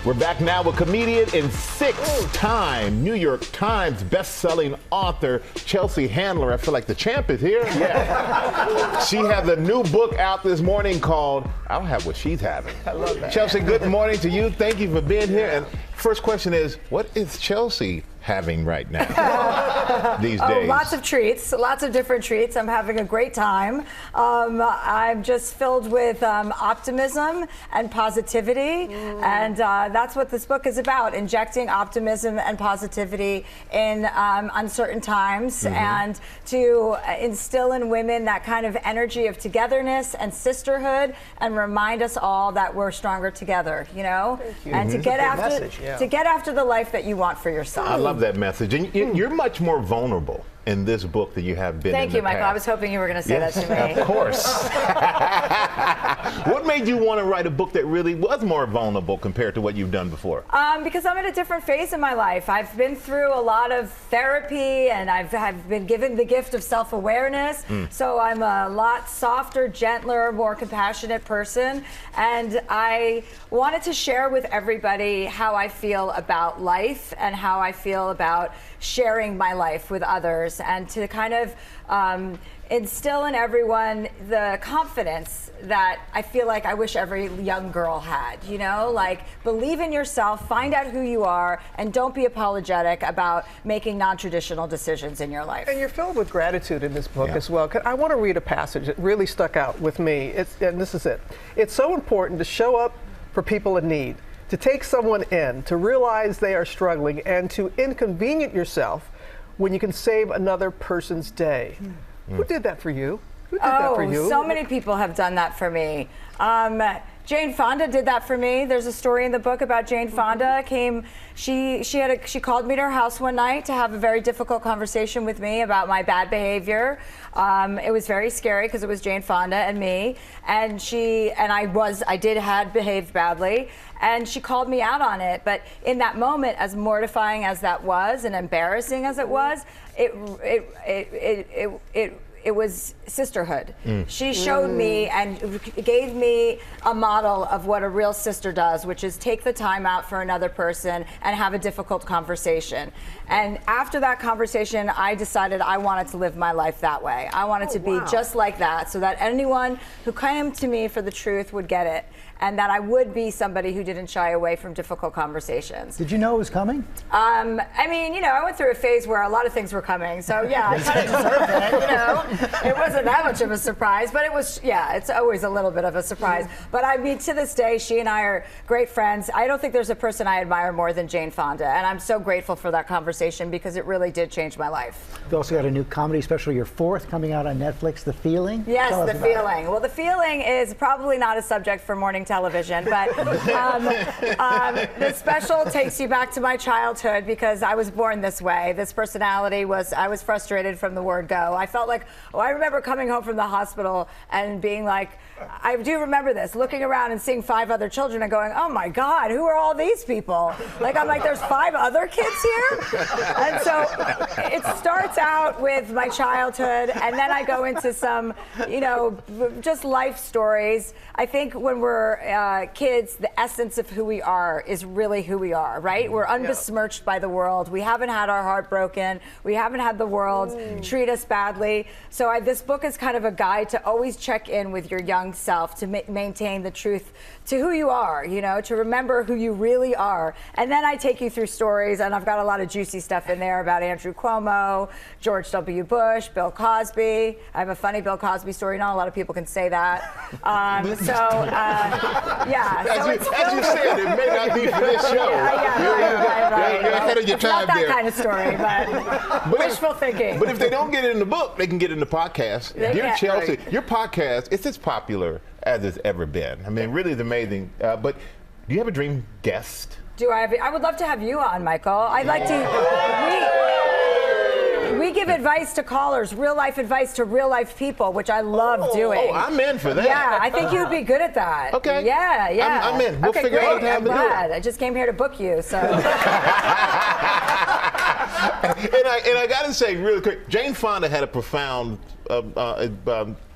We're back now with comedian and six-time New York Times best-selling author Chelsea Handler. I feel like the champ is here. Yeah. She has a new book out this morning called I Don't Have What She's Having. I love that. Chelsea, good morning to you. Thank you for being here. And first question is, what is Chelsea having right now these days? Lots of treats, lots of different treats. I'm having a great time. I'm just filled with optimism and positivity, and that's what this book is about, injecting optimism and positivity in uncertain times, and to instill in women that kind of energy of togetherness and sisterhood, and remind us all that we're stronger together, you know? And to get after the life that you want for yourself. I love that message. And you're much more vulnerable in this book than you have been in the past. Thank you, Michael. I was hoping you were going to say that to me. Of course. What made you want to write a book that really was more vulnerable compared to what you've done before? Because I'm in a different phase in my life. I've been through a lot of therapy, and I've been given the gift of self-awareness. So I'm a lot softer, gentler, more compassionate person. And I wanted to share with everybody how I feel about life and how I feel about sharing my life with others, and to kind of instill in everyone the confidence that I feel like I wish every young girl had, you know, like believe in yourself, find out who you are, and don't be apologetic about making non-traditional decisions in your life. And you're filled with gratitude in this book as well. I want to read a passage that really stuck out with me, and this is it. It's so important to show up for people in need, to take someone in, to realize they are struggling, and to inconvenience yourself when you can save another person's day. Who did that for you? Who did that for you? So many people have done that for me. Jane Fonda did that for me. There's a story in the book about Jane Fonda. She called me to her house one night to have a very difficult conversation with me about my bad behavior. It was very scary because it was Jane Fonda and me, and I had behaved badly, and she called me out on it. But in that moment, as mortifying as that was and embarrassing as it was, it was sisterhood. She showed me and gave me a model of what a real sister does, which is take the time out for another person and have a difficult conversation. And after that conversation, I decided I wanted to live my life that way. I wanted to be just like that, so that anyone who came to me for the truth would get it, and that I would be somebody who didn't shy away from difficult conversations. Did you know it was coming? I mean, you know, I went through a phase where a lot of things were coming, so yeah, I kind of deserved it, you know. It wasn't that much of a surprise, but it was, yeah, it's always a little bit of a surprise. But I mean, to this day, she and I are great friends. I don't think there's a person I admire more than Jane Fonda, and I'm so grateful for that conversation because it really did change my life. You also got a new comedy special, your fourth, coming out on Netflix, The Feeling. Yes, The Feeling. Well, The Feeling is probably not a subject for morning television, but the special takes you back to my childhood because I was born this way. This personality I was frustrated from the word go. I felt like, I remember coming home from the hospital and being like, I do remember this, looking around and seeing 5 other children and going, oh my God, who are all these people? Like, I'm like, there's 5 other kids here? And so it starts out with my childhood, and then I go into some, you know, just life stories. I think when we're kids, the essence of who we are is really who we are, right? We're unbesmirched by the world. We haven't had our heart broken. We haven't had the world treat us badly. So this book is kind of a guide to always check in with your young self, to maintain the truth to who you are, you know, to remember who you really are. And then I take you through stories, and I've got a lot of juicy stuff in there about Andrew Cuomo, George W. Bush, Bill Cosby. I have a funny Bill Cosby story. Not a lot of people can say that. Yeah. As you said, it may not be for this show. Right. You're ahead of your time not that there. kind of story, but wishful thinking. But if they don't get it in the book, they can get it in the podcast. Dear Chelsea, your podcast, it's as popular as it's ever been. I mean, really it's amazing. But do you have a dream guest? I would love to have you on, Michael. I'd like to. We give advice to callers, real life advice to real life people, which I love doing. Oh, I'm in for that. Yeah, I think you'd be good at that. Okay. Yeah. I'm in. We'll figure out how to do it. I just came here to book you, so. And I got to say, really quick, Jane Fonda had a profound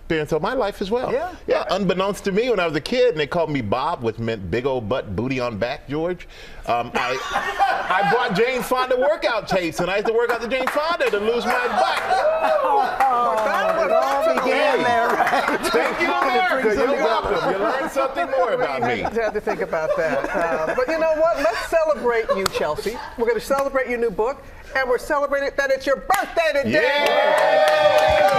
experience of my life as well. Yeah. Yeah. Unbeknownst to me, when I was a kid, and they called me Bob, which meant big old butt, booty on back, George. I bought Jane Fonda workout tapes, and I used to work out the Jane Fonda to lose my butt. That all began there, right? Thank you, America. You're welcome. You learned something more about me. I had to think about that. But you know what? Let's celebrate you, Chelsea. We're going to celebrate your new book, and we're celebrating that it's your birthday today. There you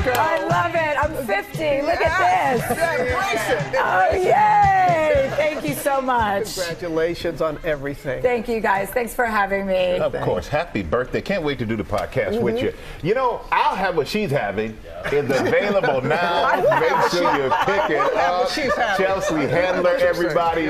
go. I love it. I'm 50. Look at this. Embrace it. Oh, yay. Thank you so much. Congratulations on everything. Thank you, guys. Thanks for having me. Of course. Happy birthday. Can't wait to do the podcast with you. You know, I'll have what she's having. It's available now. Make sure you pick it up. Chelsea Handler, everybody.